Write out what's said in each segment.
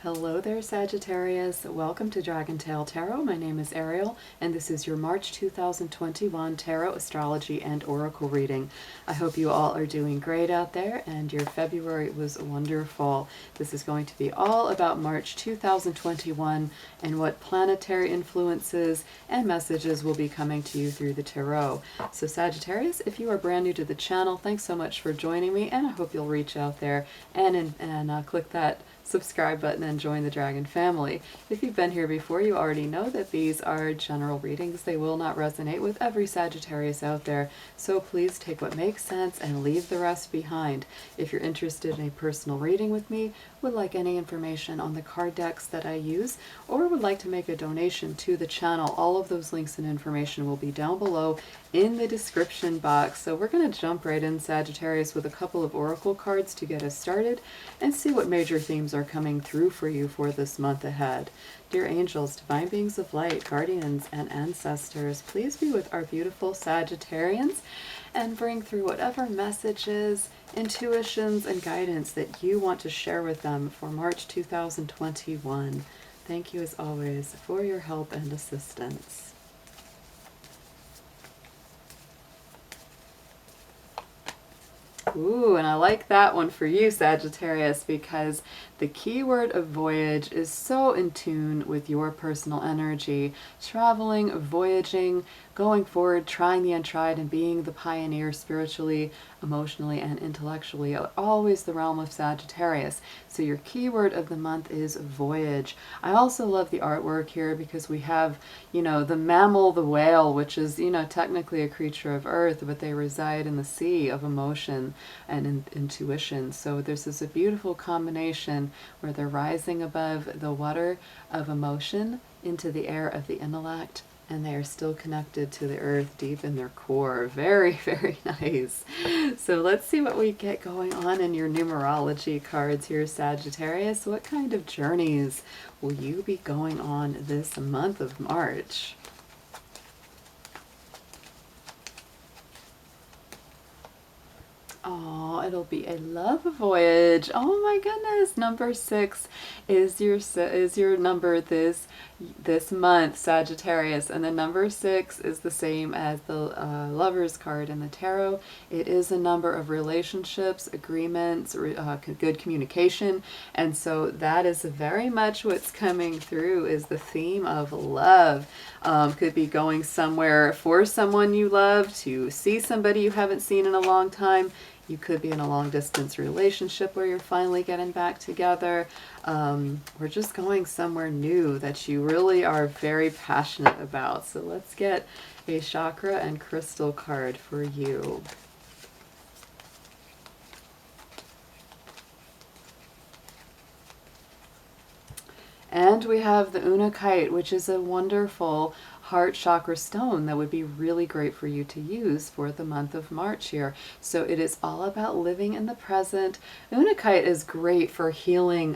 Hello there, Sagittarius. Welcome to Dragon Tail Tarot. My name is Ariel, and this is your March 2021 Tarot, Astrology, and Oracle reading. I hope you all are doing great out there, and your February was wonderful. This is going to be all about March 2021 and what planetary influences and messages will be coming to you through the tarot. So Sagittarius, if you are brand new to the channel, thanks so much for joining me, and I hope you'll reach out there and click that subscribe button and join the Dragon family. If you've been here before, you already know that these are general readings. They will not resonate with every Sagittarius out there, so please take what makes sense and leave the rest behind. If you're interested in a personal reading with me, would like any information on the card decks that I use, or would like to make a donation to the channel, all of those links and information will be down below in the description box. So we're going to jump right in, Sagittarius, with a couple of oracle cards to get us started and see what major themes are coming through for you for this month ahead. Dear angels, divine beings of light, guardians, and ancestors, please be with our beautiful Sagittarians and bring through whatever messages, intuitions, and guidance that you want to share with them for March 2021. Thank you as always for your help and assistance. Ooh, and I like that one for you, Sagittarius, because the keyword of voyage is so in tune with your personal energy. Traveling, voyaging, going forward, trying the untried, and being the pioneer spiritually, emotionally, and intellectually, always the realm of Sagittarius. So your keyword of the month is voyage. I also love the artwork here because we have, the mammal, the whale, which is, technically a creature of earth, but they reside in the sea of emotion and intuition. So this is a beautiful combination where they're rising above the water of emotion into the air of the intellect, and they are still connected to the earth deep in their core. Very, very nice. So let's see what we get going on in your numerology cards here, Sagittarius. What kind of journeys will you be going on this month of March? Oh, it'll be a love voyage. Oh my goodness. Number 6 is your number this month, Sagittarius, and the number 6 is the same as the Lover's card in the tarot. It is a number of relationships, agreements, good communication, and so that is very much what's coming through, is the theme of love. Could be going somewhere for someone you love, to see somebody you haven't seen in a long time. You could be in a long-distance relationship where you're finally getting back together, or just going somewhere new that you really are very passionate about. So let's get a chakra and crystal card for you. And we have the Untitled, which is a wonderful heart chakra stone that would be really great for you to use for the month of March here. So it is all about living in the present. Untitled is great for healing,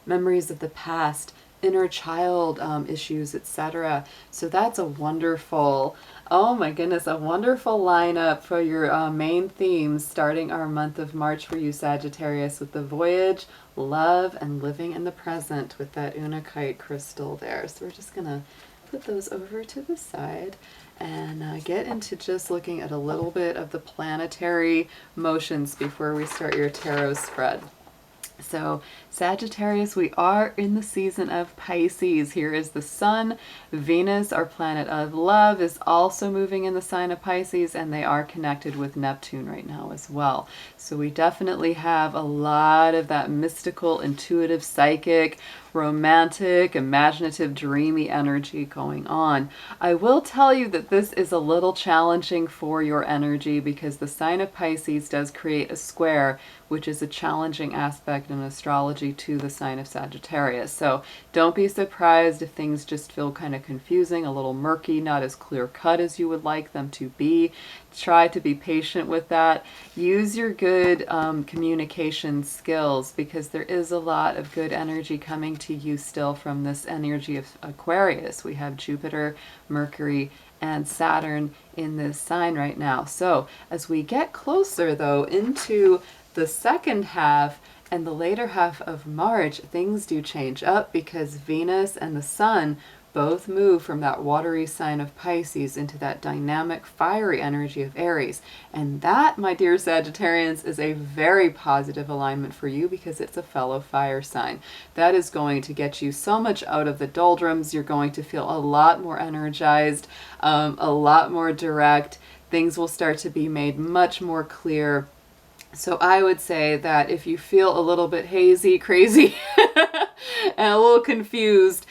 memories of the past, inner child issues, etc. So that's a wonderful, oh my goodness, a wonderful lineup for your main themes starting our month of March for you, Sagittarius, with the voyage, love, and living in the present with that Untitled crystal there. So we're just gonna put those over to the side and get into just looking at a little bit of the planetary motions before we start your tarot spread. So Sagittarius, we are in the season of Pisces. Here is the Sun. Venus, our planet of love, is also moving in the sign of Pisces, and they are connected with Neptune right now as well. So we definitely have a lot of that mystical, intuitive, psychic, romantic, imaginative, dreamy energy going on. I will tell you that this is a little challenging for your energy because the sign of Pisces does create a square, which is a challenging aspect in astrology to the sign of Sagittarius. So don't be surprised if things just feel kind of confusing, a little murky, not as clear cut as you would like them to be. Try to be patient with that. Use your good communication skills, because there is a lot of good energy coming to you still from this energy of Aquarius. We have Jupiter, Mercury, and Saturn in this sign right now. So as we get closer though into the second half And the later half of March, things do change up because Venus and the Sun both move from that watery sign of Pisces into that dynamic, fiery energy of Aries. And that, my dear Sagittarians, is a very positive alignment for you because it's a fellow fire sign. That is going to get you so much out of the doldrums. You're going to feel a lot more energized, a lot more direct. Things will start to be made much more clear. So I would say that if you feel a little bit hazy, crazy, and a little confused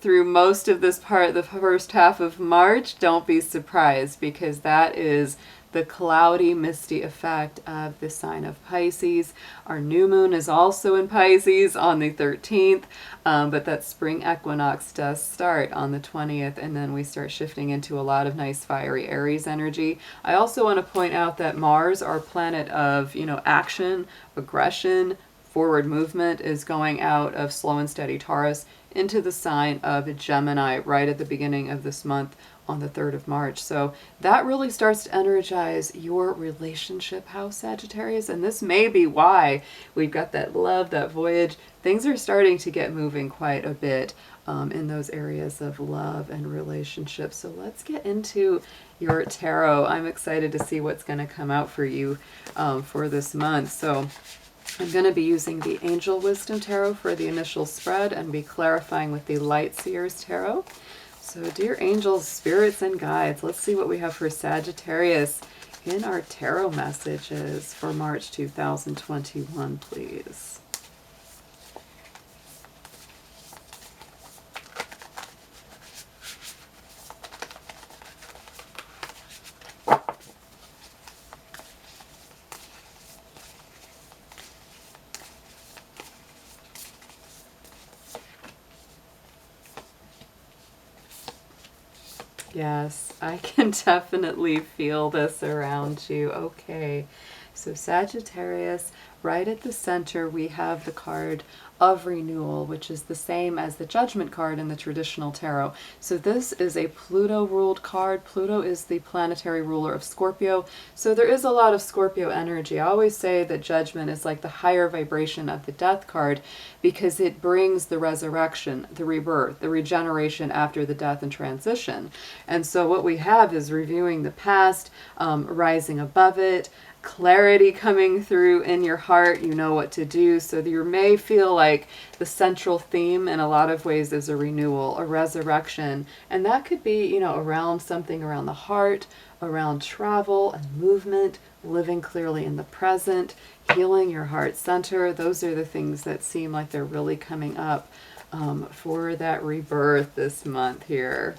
through most of this part, the first half of March, don't be surprised, because that is the cloudy, misty effect of the sign of Pisces. Our new moon is also in Pisces on the 13th, but that spring equinox does start on the 20th, and then we start shifting into a lot of nice fiery Aries energy. I also want to point out that Mars, our planet of, action, aggression, forward movement, is going out of slow and steady Taurus into the sign of Gemini right at the beginning of this month on the 3rd of March. So that really starts to energize your relationship house, Sagittarius. And this may be why we've got that love, that voyage. Things are starting to get moving quite a bit in those areas of love and relationships. So let's get into your tarot. I'm excited to see what's going to come out for you for this month. So I'm going to be using the Angel Wisdom Tarot for the initial spread and be clarifying with the Light Seers Tarot. So dear angels, spirits, and guides, let's see what we have for Sagittarius in our tarot messages for March 2021, please. Yes, I can definitely feel this around you. Okay, so Sagittarius, right at the center, we have the card of renewal, which is the same as the Judgment card in the traditional tarot. So this is a Pluto-ruled card. Pluto is the planetary ruler of Scorpio. So there is a lot of Scorpio energy. I always say that Judgment is like the higher vibration of the Death card because it brings the resurrection, the rebirth, the regeneration after the death and transition. And so what we have is reviewing the past, rising above it, clarity coming through in your heart. You know what to do. So you may feel like the central theme in a lot of ways is a renewal, a resurrection. And that could be, around something around the heart, around travel and movement, living clearly in the present, healing your heart center. Those are the things that seem like they're really coming up for that rebirth this month here.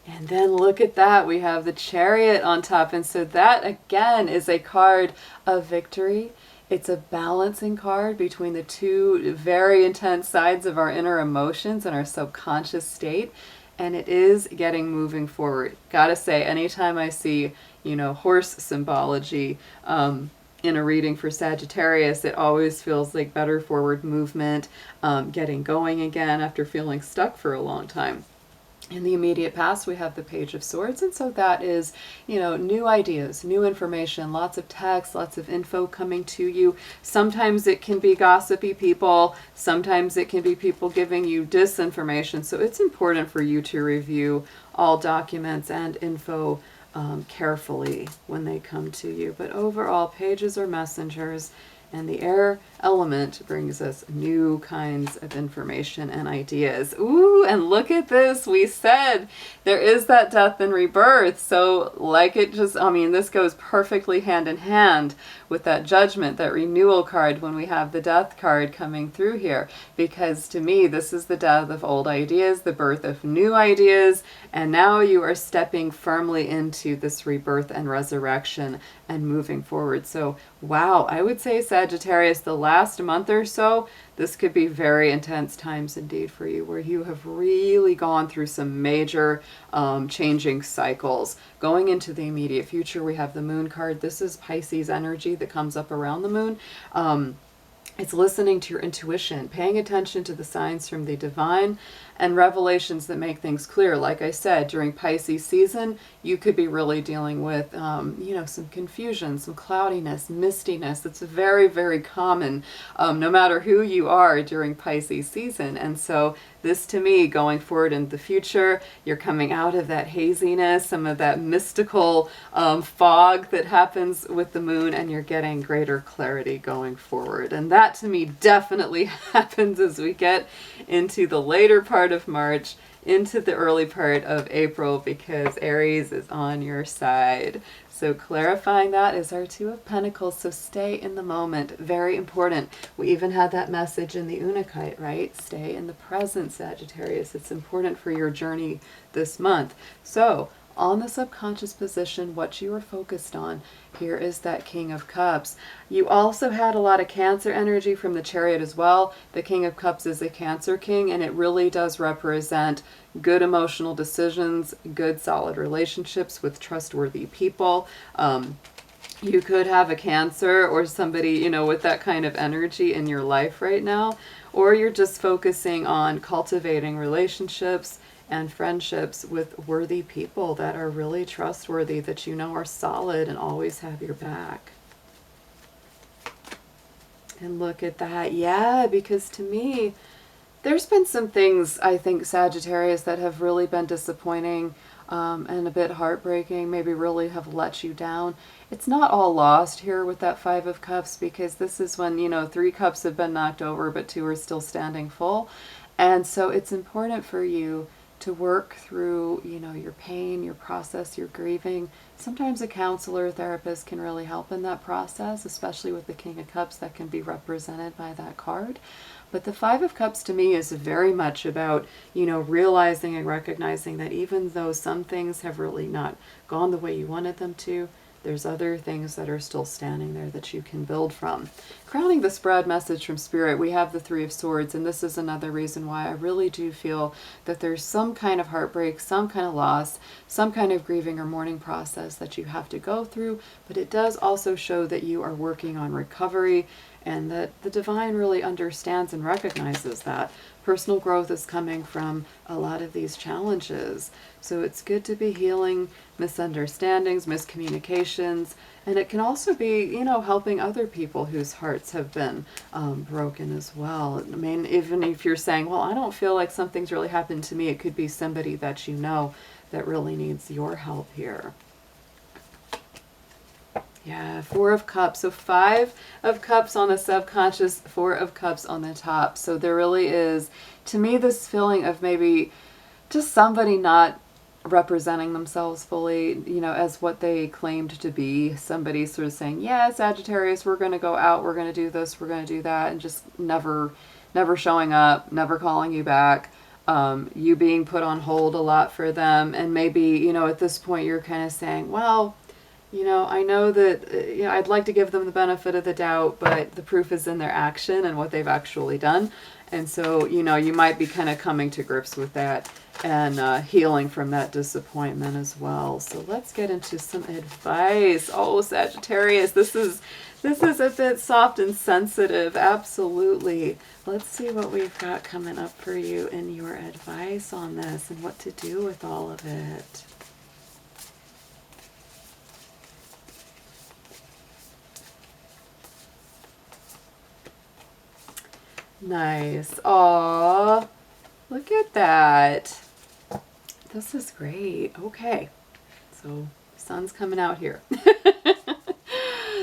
And then look at that, we have the Chariot on top. And so that again is a card of victory. It's a balancing card between the two very intense sides of our inner emotions and our subconscious state. And it is getting moving forward. Gotta say, anytime I see, horse symbology in a reading for Sagittarius, it always feels like better forward movement, getting going again after feeling stuck for a long time. In the immediate past, we have the Page of Swords, and so that is, new ideas, new information, lots of text, lots of info coming to you. Sometimes it can be gossipy people, sometimes it can be people giving you disinformation, so it's important for you to review all documents and info carefully when they come to you. But overall, pages are messengers, and the air element brings us new kinds of information and ideas. Ooh, and look at this. We said there is that death and rebirth. So this goes perfectly hand in hand with that Judgment, that renewal card when we have the Death card coming through here. Because to me, this is the death of old ideas, the birth of new ideas. And now you are stepping firmly into this rebirth and resurrection and moving forward. So, wow, I would say Sagittarius, the last month or so, this could be very intense times indeed for you, where you have really gone through some major changing cycles. Going into the immediate future, we have the Moon card. This is Pisces energy that comes up around the moon. It's listening to your intuition, paying attention to the signs from the divine and revelations that make things clear. Like I said, during Pisces season, you could be really dealing with, some confusion, some cloudiness, mistiness. It's very, very common, no matter who you are during Pisces season. And so this, to me, going forward in the future, you're coming out of that haziness, some of that mystical fog that happens with the moon, and you're getting greater clarity going forward. And that, to me, definitely happens as we get into the later part of March, into the early part of April, because Aries is on your side. So clarifying that is our Two of Pentacles. So stay in the moment. Very important. We even had that message in the Unakite, right? Stay in the present, Sagittarius. It's important for your journey this month. So on the subconscious position, what you are focused on, here is that King of Cups. You also had a lot of Cancer energy from the Chariot as well. The King of Cups is a Cancer king, and it really does represent good emotional decisions, good solid relationships with trustworthy people. You could have a Cancer or somebody, with that kind of energy in your life right now, or you're just focusing on cultivating relationships and friendships with worthy people that are really trustworthy, that are solid and always have your back. And look at that. Yeah, because to me, there's been some things, I think, Sagittarius, that have really been disappointing and a bit heartbreaking, maybe really have let you down. It's not all lost here with that Five of Cups, because this is when, 3 cups have been knocked over, but 2 are still standing full. And so it's important for you to work through, your pain, your process, your grieving. Sometimes a counselor or therapist can really help in that process, especially with the King of Cups that can be represented by that card. But the Five of Cups to me is very much about, realizing and recognizing that even though some things have really not gone the way you wanted them to, there's other things that are still standing there that you can build from. Crowning the spread message from Spirit, we have the Three of Swords, and this is another reason why I really do feel that there's some kind of heartbreak, some kind of loss, some kind of grieving or mourning process that you have to go through, but it does also show that you are working on recovery, and that the divine really understands and recognizes that. Personal growth is coming from a lot of these challenges. So it's good to be healing misunderstandings, miscommunications, and it can also be, helping other people whose hearts have been broken as well. I mean, even if you're saying, well, I don't feel like something's really happened to me, it could be somebody that that really needs your help here. Yeah, Four of Cups. So Five of Cups on the subconscious, Four of Cups on the top. So there really is, to me, this feeling of maybe just somebody not representing themselves fully, as what they claimed to be. Somebody sort of saying, yeah, Sagittarius, we're going to go out, we're going to do this, we're going to do that, and just never showing up, never calling you back. You being put on hold a lot for them. And maybe, at this point you're kind of saying, well, I know that, I'd like to give them the benefit of the doubt, but the proof is in their action and what they've actually done. And so, you might be kind of coming to grips with that and healing from that disappointment as well. So let's get into some advice. Oh, Sagittarius, this is a bit soft and sensitive. Absolutely. Let's see what we've got coming up for you in your advice on this and what to do with all of it. Nice. Aw, look at that. This is great. Okay, so sun's coming out here.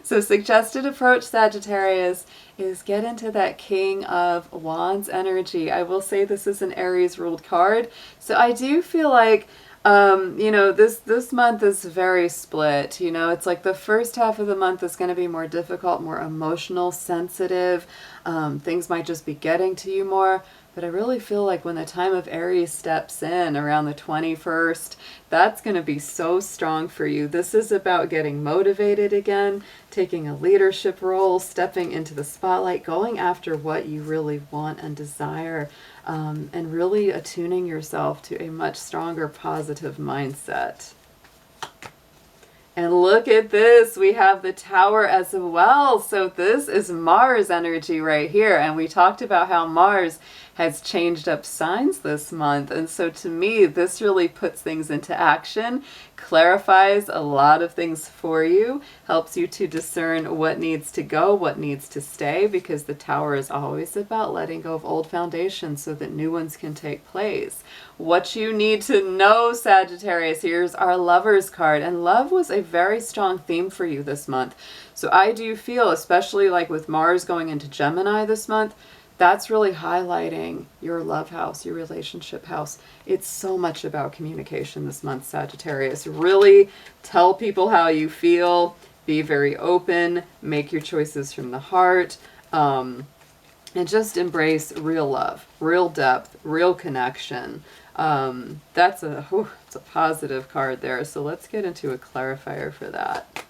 So suggested approach, Sagittarius, is get into that King of Wands energy. I will say this is an Aries ruled card. So I do feel like this month is very split. It's like the first half of the month is going to be more difficult, more emotional, sensitive. Things might just be getting to you more. But I really feel like when the time of Aries steps in around the 21st, that's going to be so strong for you. This is about getting motivated again, taking a leadership role, stepping into the spotlight, going after what you really want and desire, and really attuning yourself to a much stronger positive mindset. And look at this, we have the Tower as well. So this is Mars energy right here. And we talked about how Mars has changed up signs this month. And so to me, this really puts things into action, clarifies a lot of things for you, helps you to discern what needs to go, what needs to stay, because the Tower is always about letting go of old foundations so that new ones can take place. What you need to know, Sagittarius, here's our Lovers card. And love was a very strong theme for you this month. So I do feel, especially like with Mars going into Gemini this month, that's really highlighting your love house, your relationship house. It's so much about communication this month, Sagittarius. Really tell people how you feel, be very open, make your choices from the heart, and just embrace real love, real depth, real connection. It's a positive card there. So let's get into a clarifier for that.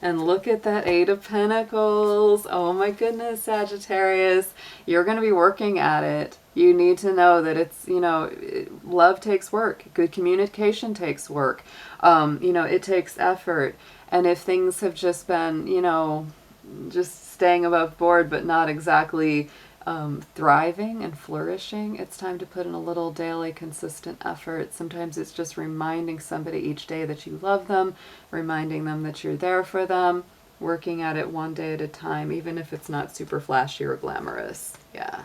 And look at that Eight of Pentacles. Oh my goodness, Sagittarius. You're going to be working at it. You need to know that it's, love takes work. Good communication takes work. It takes effort. And if things have just been, just staying above board, but not exactly thriving and flourishing, it's time to put in a little daily consistent effort. Sometimes it's just reminding somebody each day that you love them, reminding them that you're there for them, working at it one day at a time, even if it's not super flashy or glamorous. Yeah.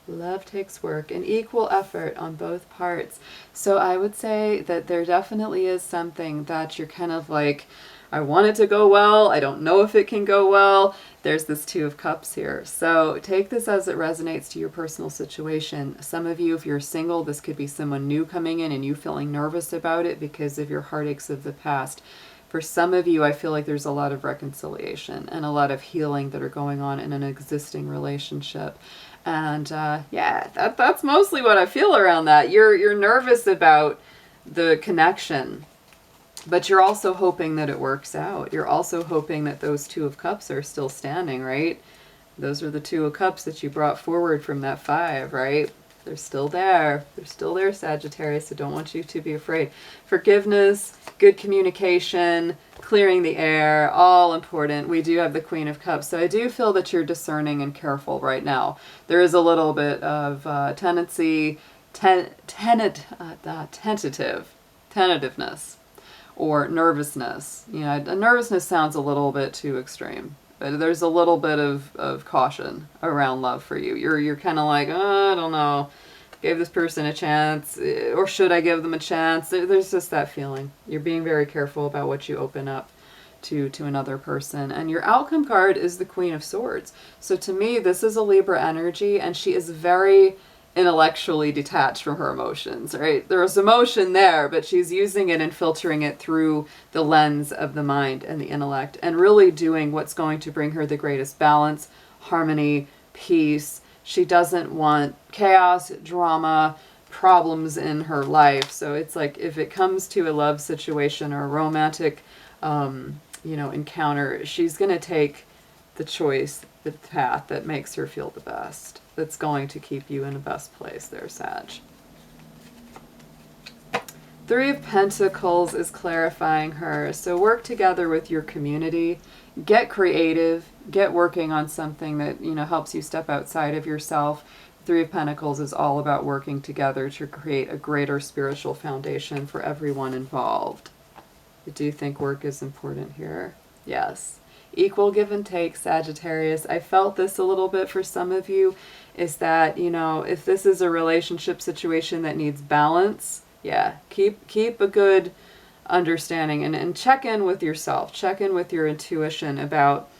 Love takes work and equal effort on both parts. So I would say that there definitely is something that you're kind of like, I want it to go well. I don't know if it can go well. There's this Two of Cups here. So take this as it resonates to your personal situation. Some of you, if you're single, this could be someone new coming in and you feeling nervous about it because of your heartaches of the past. For some of you, I feel like there's a lot of reconciliation and a lot of healing that are going on in an existing relationship. And that's mostly what I feel around that. You're nervous about the connection, but you're also hoping that it works out. You're also hoping that those Two of Cups are still standing, right? Those are the Two of Cups that you brought forward from that Five, right? They're still there. They're still there, Sagittarius, so don't want you to be afraid. Forgiveness, good communication, clearing the air, all important. We do have the Queen of Cups, so I do feel that you're discerning and careful right now. There is a little bit of tentativeness or nervousness. Nervousness sounds a little bit too extreme. But there's a little bit of caution around love for you. You're kind of like, oh, I don't know, gave this person a chance, or should I give them a chance? There's just that feeling. You're being very careful about what you open up to another person. And your outcome card is the Queen of Swords. So to me, this is a Libra energy, and she is very intellectually detached from her emotions, right? There's emotion there, but she's using it and filtering it through the lens of the mind and the intellect, and really doing what's going to bring her the greatest balance, harmony, peace. She doesn't want chaos, drama, problems in her life. So it's like, if it comes to a love situation or a romantic encounter, she's going to take the choice, the path that makes her feel the best, that's going to keep you in the best place there, Sag. Three of Pentacles is clarifying her. So work together with your community, get creative, get working on something that, helps you step outside of yourself. Three of Pentacles is all about working together to create a greater spiritual foundation for everyone involved. I do think work is important here. Yes. Equal give and take, Sagittarius. I felt this a little bit for some of you, is that, if this is a relationship situation that needs balance, keep a good understanding and check in with yourself. Check in with your intuition about,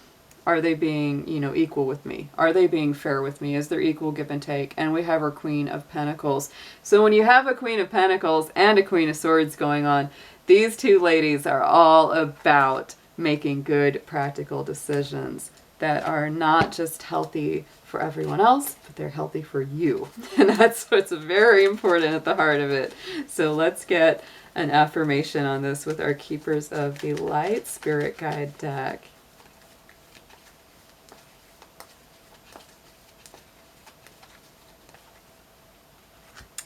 are they being, equal with me? Are they being fair with me? Is there equal give and take? And we have our Queen of Pentacles. So when you have a Queen of Pentacles and a Queen of Swords going on, these two ladies are all about making good practical decisions that are not just healthy for everyone else, but they're healthy for you. And that's what's very important at the heart of it. So let's get an affirmation on this with our Keepers of the Light Spirit Guide deck.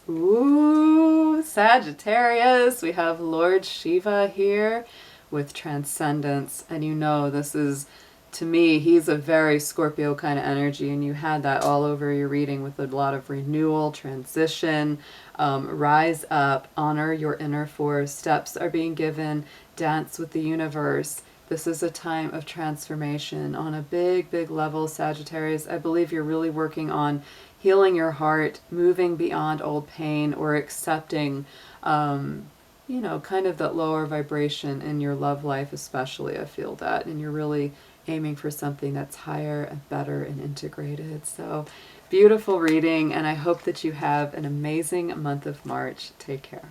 Ooh, Sagittarius, we have Lord Shiva here with transcendence. And you know, this is, to me, he's a very Scorpio kind of energy, and you had that all over your reading with a lot of renewal, transition, rise up, honor your inner force, steps are being given, dance with the universe. This is a time of transformation on a big, big level, Sagittarius. I believe you're really working on healing your heart, moving beyond old pain, or accepting, you know, kind of that lower vibration in your love life especially. I feel that. And you're really aiming for something that's higher and better and integrated. So beautiful reading, and I hope that you have an amazing month of March. Take care.